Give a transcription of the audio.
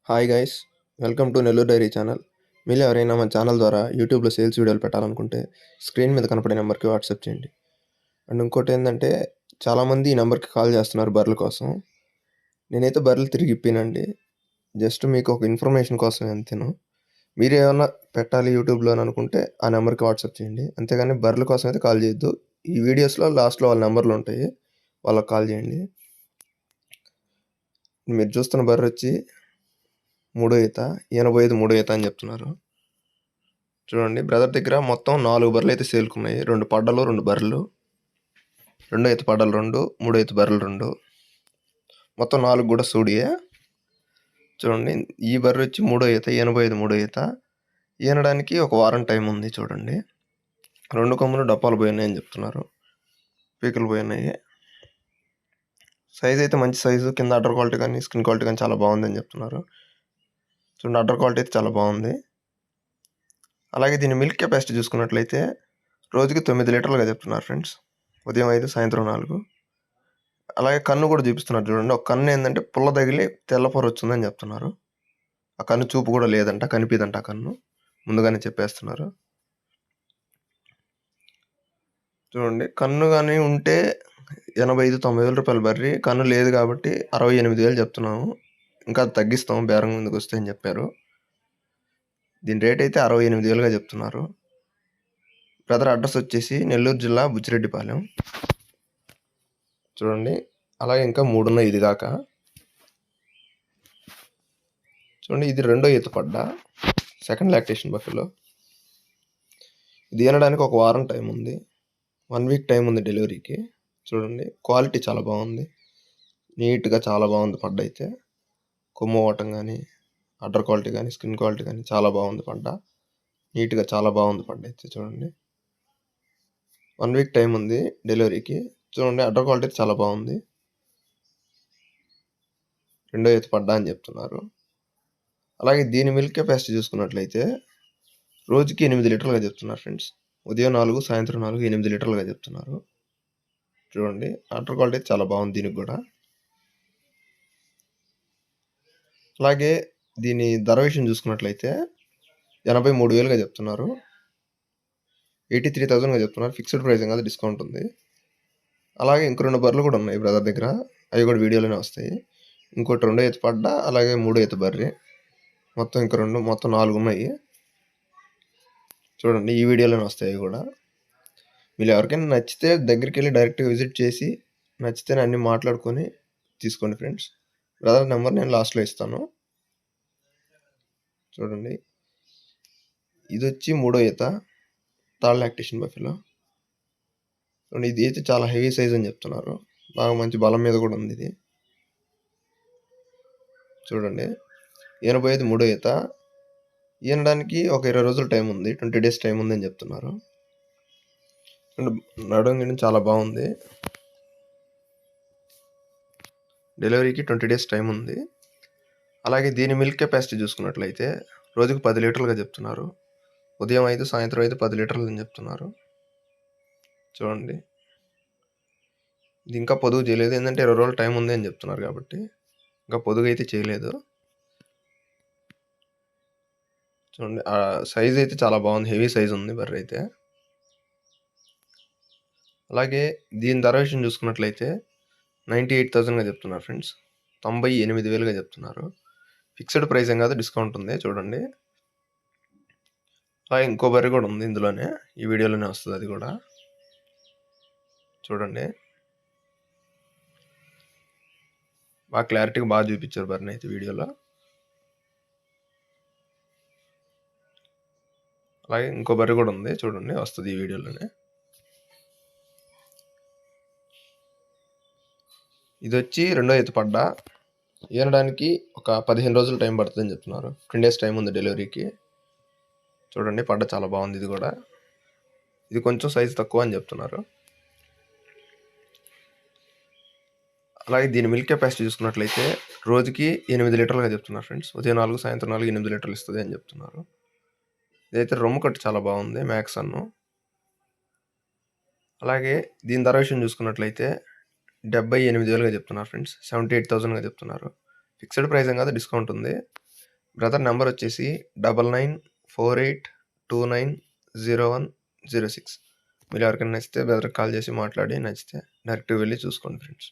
Hi guys, welcome to Nellore dairy channel. మీరు ఎవరైనా మన ఛానల్ ద్వారా యూట్యూబ్లో సేల్స్ వీడియోలు పెట్టాలనుకుంటే స్క్రీన్ మీద కనపడే నెంబర్కి వాట్సాప్ చేయండి. అండ్ ఇంకోటి ఏంటంటే, చాలామంది ఈ నెంబర్కి కాల్ చేస్తున్నారు బర్రెల కోసం. నేనైతే బర్రెలు తిరిగి ఇప్పానండి. జస్ట్ మీకు ఒక ఇన్ఫర్మేషన్ కోసం అంతేను. మీరు ఏమన్నా పెట్టాలి యూట్యూబ్లో అని అనుకుంటే ఆ నెంబర్కి వాట్సాప్ చేయండి. అంతేగాని బర్రెల కోసం అయితే కాల్ చేయొద్దు. ఈ వీడియోస్లో లాస్ట్లో వాళ్ళ నెంబర్లు ఉంటాయి, వాళ్ళకి కాల్ చేయండి. మీరు చూస్తున్న బర్రె వచ్చి మూడో ఈత, 85 మూడో ఈత అని చెప్తున్నారు. చూడండి, బ్రదర్ దగ్గర మొత్తం 4 బర్రెలు అయితే సేల్కున్నాయి. 2 పడ్డలు, 2 బర్రెలు, రెండో ఈత పడ్డలు 2, మూడో ఈత బర్రెలు 2, మొత్తం 4 కూడా సూడియే. చూడండి, ఈ బర్రె వచ్చి మూడో ఈత, 85 మూడో ఈత. ఈనడానికి ఒక వారం టైం ఉంది. చూడండి, 2 కొమ్ములు డప్పాలు పోయినాయని చెప్తున్నారు, పీకలు పోయినాయి. సైజ్ అయితే మంచి సైజు, కింద అడ్డర్ క్వాలిటీ కానీ స్కిన్ క్వాలిటీ కానీ చాలా బాగుందని చెప్తున్నారు. చూడండి, అడ్డర్ క్వాలిటీ అయితే చాలా బాగుంది. అలాగే దీని మిల్క్ కెపాసిటీ చూసుకున్నట్లయితే రోజుకి 9 లీటర్లుగా చెప్తున్నారు ఫ్రెండ్స్. ఉదయం 5, సాయంత్రం 4. అలాగే కన్ను కూడా చూపిస్తున్నారు. చూడండి, ఒక కన్ను ఏంటంటే పుల్ల తగిలి తెల్లపొర వచ్చిందని చెప్తున్నారు. ఆ కన్ను చూపు కూడా లేదంట, కనిపిదంట. ఆ కన్ను ముందుగానే చెప్పేస్తున్నారు. చూడండి, కన్ను కానీ ఉంటే 85-90 వేల రూపాయలు బర్రి. కన్ను లేదు కాబట్టి 68,000 చెప్తున్నాము. ఇంకా తగ్గిస్తాము బేరం ముందుకు వస్తే అని చెప్పారు. దీని రేట్ అయితే 68,000గా చెప్తున్నారు. బ్రదర్ అడ్రస్ వచ్చేసి నెల్లూరు జిల్లా బుచ్చిరెడ్డిపాలెం. చూడండి, అలాగే ఇంకా 3 ఉన్నాయి ఇది కాక. చూడండి, ఇది రెండో ఈత పడ్డ, సెకండ్ లాక్టేషన్ బఫెలో. ఇది ఈనడానికి ఒక వారం టైం ఉంది, 1 వీక్ టైం ఉంది డెలివరీకి. చూడండి, క్వాలిటీ చాలా బాగుంది, నీట్గా చాలా బాగుంది పడ్డ అయితే. కొమ్ము ఓవటం కానీ, అడ్డర్ క్వాలిటీ కానీ, స్కిన్ క్వాలిటీ కానీ చాలా బాగుంది పడ్డ. నీట్గా చాలా బాగుంది పడ్డ అయితే. చూడండి, 1 వీక్ టైం ఉంది డెలివరీకి. చూడండి, అడ్డర్ క్వాలిటీ చాలా బాగుంది. రెండో ఈత పడ్డ అని చెప్తున్నారు. అలాగే దీని మిల్క్ కెపాసిటీ చూసుకున్నట్లయితే రోజుకి 8 లీటర్లుగా చెప్తున్నారు ఫ్రెండ్స్. ఉదయం 4, సాయంత్రం 4, 8 లీటర్లుగా చెప్తున్నారు. చూడండి, అడ్డర్ క్వాలిటీ చాలా బాగుంది దీనికి కూడా. అలాగే దీని ధర విషయం చూసుకున్నట్లయితే 83,000గా చెప్తున్నారు, 83,000గా చెప్తున్నారు. ఫిక్స్డ్ ప్రైసింగ్ కాదు, డిస్కౌంట్ ఉంది. అలాగే ఇంకో 2 బర్రెలు కూడా ఉన్నాయి బ్రదర్ దగ్గర, అవి కూడా వీడియోలోనే వస్తాయి. ఇంకోటి రెండో ఈత పడ్డ, అలాగే మూడో ఈత బర్రె, మొత్తం ఇంకో 2, మొత్తం 4 ఉన్నాయి. చూడండి, ఈ వీడియోలోనే వస్తాయి కూడా. మీరు ఎవరికైనా నచ్చితే దగ్గరికి వెళ్ళి డైరెక్ట్గా విజిట్ చేసి నచ్చితేనే అన్నీ మాట్లాడుకొని తీసుకోండి ఫ్రెండ్స్. బ్రదర్ నెంబర్ నేను లాస్ట్లో ఇస్తాను. చూడండి, ఇది వచ్చి మూడో ఈత, థర్డ్ లాక్టేషన్ బఫెలో. చూడండి, ఇది అయితే చాలా హెవీ సైజ్ అని చెప్తున్నారు, బాగా మంచి బలం మీద కూడా ఉంది ఇది. చూడండి, 85 మూడో ఈత. ఈనడానికి ఒక 20 రోజులు టైం ఉంది, 20 డేస్ టైం ఉంది అని చెప్తున్నారు. నడుము చాలా బాగుంది, డెలివరీకి 20 డేస్ టైం ఉంది. అలాగే దీని మిల్క్ కెపాసిటీ చూసుకున్నట్లయితే రోజుకు 10 లీటర్లుగా చెప్తున్నారు. ఉదయం 5, సాయంత్రం 5, 10 లీటర్లు అని చెప్తున్నారు. చూడండి, ఇది ఇంకా పొదుగు చేయలేదు, ఏంటంటే 20 రోజులు టైం ఉంది అని చెప్తున్నారు కాబట్టి ఇంకా పొదుగు అయితే చేయలేదు. చూడండి, ఆ సైజ్ అయితే చాలా బాగుంది, హెవీ సైజ్ ఉంది బర్రె అయితే. అలాగే దీని ధర విషయం చూసుకున్నట్లయితే 98,000గా చెప్తున్నారు ఫ్రెండ్స్, 98,000గా చెప్తున్నారు. ఫిక్స్డ్ ప్రైస్ ఏం కాదు, డిస్కౌంట్ ఉంది. చూడండి, అలాగే ఇంకో బర్రె కూడా ఉంది ఇందులోనే, ఈ వీడియోలోనే వస్తుంది అది కూడా. చూడండి, బాగా క్లారిటీగా బాగా చూపించారు బర్రెని అయితే వీడియోలో. అలాగే ఇంకో బర్రె కూడా ఉంది, చూడండి, వస్తుంది ఈ వీడియోలోనే. ఇది వచ్చి రెండో ఈత పడ్డ, ఈనడానికి ఒక 15 రోజులు టైం పడుతుందని చెప్తున్నారు. 10 డేస్ టైం ఉంది డెలివరీకి. చూడండి, పడ్డ చాలా బాగుంది ఇది కూడా. ఇది కొంచెం సైజు తక్కువ అని చెప్తున్నారు. అలాగే దీని మిల్క్ కెపాసిటీ చూసుకున్నట్లయితే రోజుకి 8 లీటర్లుగా చెప్తున్నారు ఫ్రెండ్స్. ఉదయం 4, సాయంత్రం 4, 8 లీటర్లు ఇస్తుంది అని చెప్తున్నారు. ఇదైతే రొమ్ము కట్టు చాలా బాగుంది, మ్యాక్స్ అన్ను. అలాగే దీని ధర విషయం చూసుకున్నట్లయితే 78,000గా చెప్తున్నారు ఫ్రెండ్స్, 78,000గా చెప్తున్నారు. ఫిక్స్డ్ ప్రైస్ ఏం కాదు, డిస్కౌంట్ ఉంది. బ్రదర్ నెంబర్ వచ్చేసి 9948290106. మీరు ఎవరికైనా నచ్చితే బ్రదర్కి కాల్ చేసి మాట్లాడి నచ్చితే డైరెక్ట్గా వెళ్ళి చూసుకోండి ఫ్రెండ్స్.